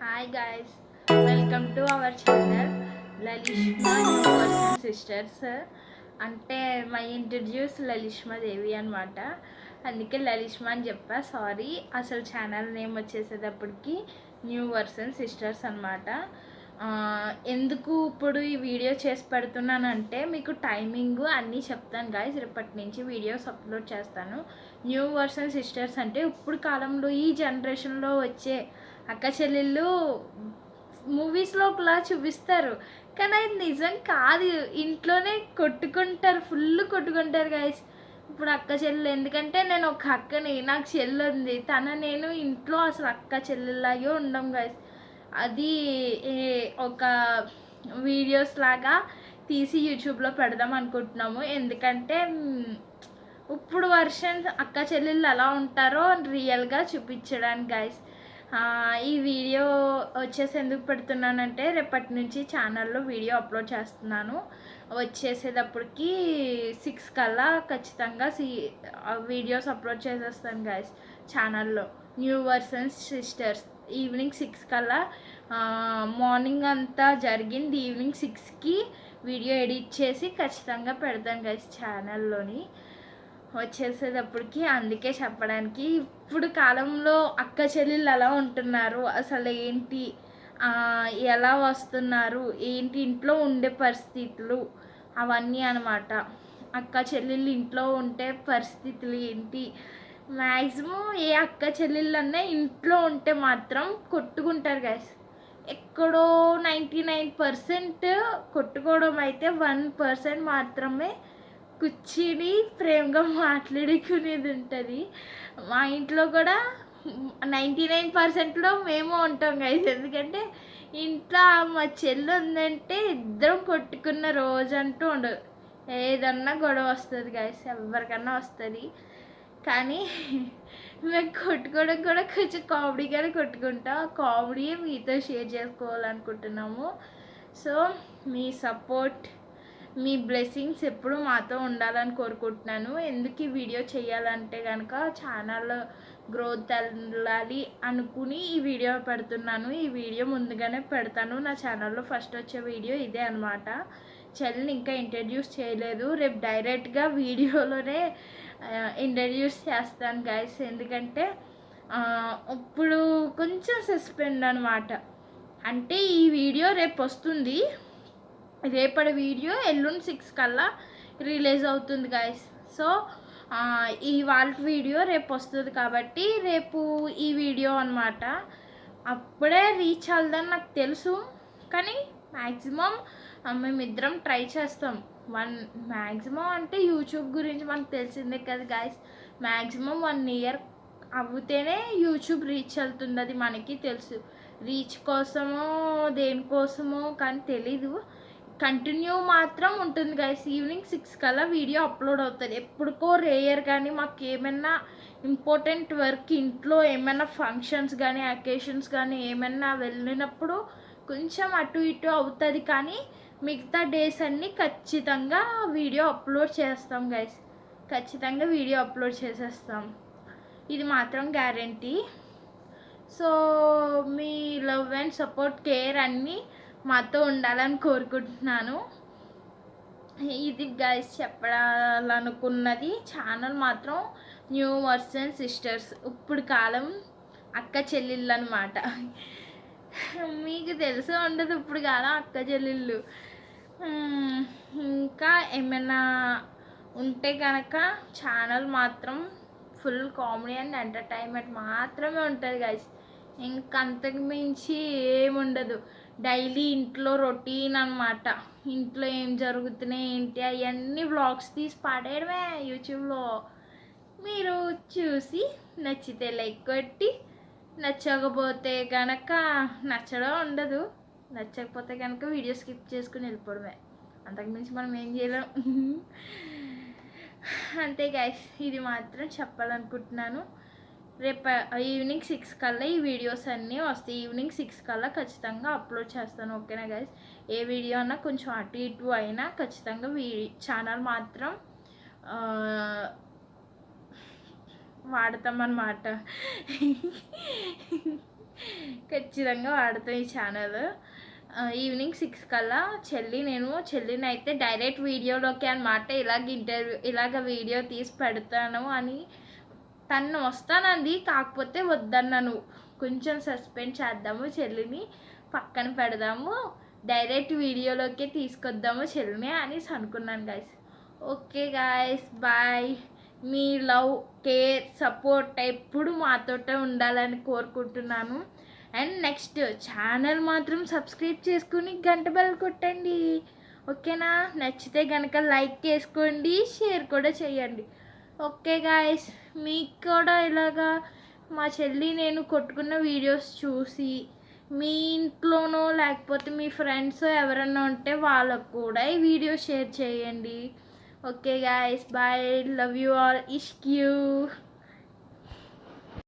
Hi guys, welcome to our channel Lalishma న్యూవర్స్ and sisters. అంటే my introduce Lalishma Devi అనమాట. అందుకే లలిష్మా అని చెప్పా. సారీ, అసలు ఛానల్ నేమ్ వచ్చేసేటప్పటికి న్యూ వర్సన్ సిస్టర్స్ అనమాట. ఎందుకు ఇప్పుడు ఈ వీడియో చేసి పెడుతున్నానంటే మీకు టైమింగ్ అన్నీ చెప్తాను గాయస్. రేపటి నుంచి వీడియోస్ అప్లోడ్ చేస్తాను. న్యూ వర్సన్ సిస్టర్స్ అంటే ఇప్పుడు కాలంలో ఈ జనరేషన్లో వచ్చే అక్క చెల్లెళ్ళు మూవీస్లో ఒకలా చూపిస్తారు, కానీ అది నిజం కాదు. ఇంట్లోనే కొట్టుకుంటారు, ఫుల్ కొట్టుకుంటారు గాయస్. ఇప్పుడు అక్క చెల్లెలు ఎందుకంటే నేను ఒక అక్కని, నాకు చెల్లి ఉంది, నేను ఇంట్లో అసలు అక్క చెల్లెల్లాగే ఉండం గాయస్. అది ఒక వీడియోస్ లాగా తీసి యూట్యూబ్లో పెడదాం అనుకుంటున్నాము. ఎందుకంటే ఇప్పుడు వర్షన్ అక్క చెల్లెళ్ళు ఎలా ఉంటారో రియల్గా చూపించడానికి గాయస్. ఈ వీడియో వచ్చేసి ఎందుకు పెడుతున్నానంటే రేపటి నుంచి ఛానల్లో వీడియో అప్లోడ్ చేస్తున్నాను. వచ్చేసేటప్పటికి 6 కల్లా ఖచ్చితంగా వీడియోస్ అప్లోడ్ చేసేస్తాను గాయస్ ఛానల్లో. న్యూ వర్సన్స్ సిస్టర్స్ ఈవినింగ్ 6 కల్లా. మార్నింగ్ అంతా జరిగింది, ఈవినింగ్ 6కి వీడియో ఎడిట్ చేసి ఖచ్చితంగా పెడతాను గాయస్ ఛానల్లోని వచ్చేసేటప్పటికి. అందుకే చెప్పడానికి ఇప్పుడు కాలంలో అక్క చెల్లెళ్ళు ఎలా ఉంటున్నారు, అసలు ఏంటి, ఎలా వస్తున్నారు, ఏంటి ఇంట్లో ఉండే పరిస్థితులు, అవన్నీ అనమాట. అక్క చెల్లెళ్ళు ఇంట్లో ఉండే పరిస్థితులు ఏంటి. మ్యాక్సిమం ఏ అక్క చెల్లెళ్ళన్నా ఇంట్లో ఉంటే మాత్రం కొట్టుకుంటారు గైస్. ఎక్కడో 99% కొట్టుకోవడం అయితే 1% మాత్రమే కూర్చుని ప్రేమగా మాట్లాడుకునేది ఉంటుంది. మా ఇంట్లో కూడా 99%లో మేము ఉంటాం గైస్. ఎందుకంటే ఇంట్లో మా చెల్లి ఉందంటే ఇద్దరం కొట్టుకున్న రోజు అంటూ ఉండదు. ఏదన్నా గొడవ వస్తుంది గైస్, ఎవరికన్నా వస్తుంది. కానీ మేము కొట్టుకోవడం కూడా కొంచెం కామెడీగానే కొట్టుకుంటాం. ఆ కామెడీయే మీతో షేర్ చేసుకోవాలనుకుంటున్నాము. సో మీ సపోర్ట్, మీ బ్లెస్సింగ్స్ ఎప్పుడు మాతో ఉండాలని కోరుకుంటున్నాను. ఎందుకు ఈ వీడియో చేయాలంటే కనుక ఛానల్ గ్రోత్ వెళ్ళాలి అనుకుని ఈ వీడియో పెడుతున్నాను. ఈ వీడియో ముందుగానే పెడతాను. నా ఛానల్లో ఫస్ట్ వచ్చే వీడియో ఇదే అనమాట. చెల్లిని ఇంకా ఇంట్రడ్యూస్ చేయలేదు, రేపు డైరెక్ట్గా వీడియోలోనే ఇంట్రడ్యూస్ చేస్తాను గైస్. ఎందుకంటే ఇప్పుడు కొంచెం సస్పెండ్ అనమాట. అంటే ఈ వీడియో రేపు వస్తుంది, రేపటి వీడియో ఎల్లుండి 6 కల్లా రిలీజ్ అవుతుంది గాయస్. సో ఇవాళ వీడియో రేపు వస్తుంది కాబట్టి రేపు ఈ వీడియో అనమాట. అప్పుడే రీచ్ అవ్వదని నాకు తెలుసు, కానీ మ్యాక్సిమం మేమిద్దరం ట్రై చేస్తాం. మ్యాక్సిమం అంటే యూట్యూబ్ గురించి మనకు తెలిసిందే కదా గాయస్. మ్యాక్సిమం 1 ఇయర్ అవుతేనే యూట్యూబ్ రీచ్ అవుతుంది, అది మనకి తెలుసు. రీచ్ కోసమో దేనికోసమో కానీ తెలీదు, కంటిన్యూ మాత్రం ఉంటుంది గైస్. ఈవినింగ్ 6 కల్లా వీడియో అప్లోడ్ అవుతుంది. ఎప్పుడుకో రేయర్ కానీ మాకు ఏమైనా ఇంపార్టెంట్ వర్క్, ఇంట్లో ఏమైనా ఫంక్షన్స్ కానీ అకేషన్స్ కానీ ఏమైనా వెళ్ళినప్పుడు కొంచెం అటు ఇటు అవుతుంది, కానీ మిగతా డేస్ అన్నీ ఖచ్చితంగా వీడియో అప్లోడ్ చేస్తాం గైస్. ఖచ్చితంగా వీడియో అప్లోడ్ చేసేస్తాం, ఇది మాత్రం guarantee. So me love and support, care అన్నీ మాతో ఉండాలని కోరుకుంటున్నాను. ఇది గైస్ చెప్పాలనుకున్నది. ఛానల్ మాత్రం న్యూ వర్సన్ సిస్టర్స్, ఇప్పుడు కాలం అక్క చెల్లెళ్ళు అనమాట. మీకు తెలిసే ఉండదు ఇప్పుడు కాలం అక్క చెల్లెళ్ళు. ఇంకా ఏమైనా ఉంటే కనుక ఛానల్ మాత్రం ఫుల్ కామెడీ అండ్ ఎంటర్టైన్మెంట్ మాత్రమే ఉంటుంది గైస్. ఇంకంతకు మించి ఏముండదు. డైలీ ఇంట్లో రొటీన్ అనమాట. ఇంట్లో ఏం జరుగుతున్నాయి ఏంటి అవన్నీ వ్లాగ్స్ తీసి పాడేయడమే యూట్యూబ్లో. మీరు చూసి నచ్చితే లైక్ కొట్టి, నచ్చకపోతే కనుక నచ్చడం ఉండదు, నచ్చకపోతే కనుక వీడియో స్కిప్ చేసుకుని వెళ్ళిపోవడమే. అంతకుమించి మనం ఏం చేయలేం. అంతే గైస్, ఇది మాత్రం చెప్పాలనుకుంటున్నాను. రేపు ఈవినింగ్ 6 కల్లా ఈ వీడియోస్ అన్నీ వస్తాయి. ఈవినింగ్ 6 కల్లా ఖచ్చితంగా అప్లోడ్ చేస్తాను, ఓకేనా గైస్. ఏ వీడియో అన్నా కొంచెం అటు ఇటు అయినా ఖచ్చితంగా ఛానల్ మాత్రం వాడతామన్నమాట. ఖచ్చితంగా వాడతాం ఈ ఛానల్. ఈవినింగ్ 6 కల్లా చెల్లిని అయితే డైరెక్ట్ వీడియోలోకి అనమాట ఇలాగ వీడియో తీసి పెడతాను అని తను వస్తానంది. కాకపోతే వద్దన్నాను, కొంచెం సస్పెండ్ చేద్దాము, చెల్లిని పక్కన పెడదాము, డైరెక్ట్ వీడియోలోకే తీసుకొద్దాము చెల్లిని అనేసి అనుకున్నాను గైస్. Okay guys, bye. మీ లవ్, కేర్, సపోర్ట్ ఎప్పుడు మాతోటే ఉండాలని కోరుకుంటున్నాను. అండ్ నెక్స్ట్ ఛానల్ మాత్రం సబ్స్క్రైబ్ చేసుకుని గంట బెల్ కొట్టండి, ఓకేనా? నచ్చితే కనుక లైక్ చేసుకోండి, షేర్ కూడా చేయండి. ఓకే గాయస్, మీకు కూడా ఇలాగా మా చెల్లి నేను కొట్టుకున్న వీడియోస్ చూసి మీ ఇంట్లోనో లేకపోతే మీ ఫ్రెండ్స్ ఎవరైనా ఉంటే వాళ్ళకు కూడా ఈ వీడియో షేర్ చేయండి. Okay guys, bye. Love you all. ఇష్క్ యూ.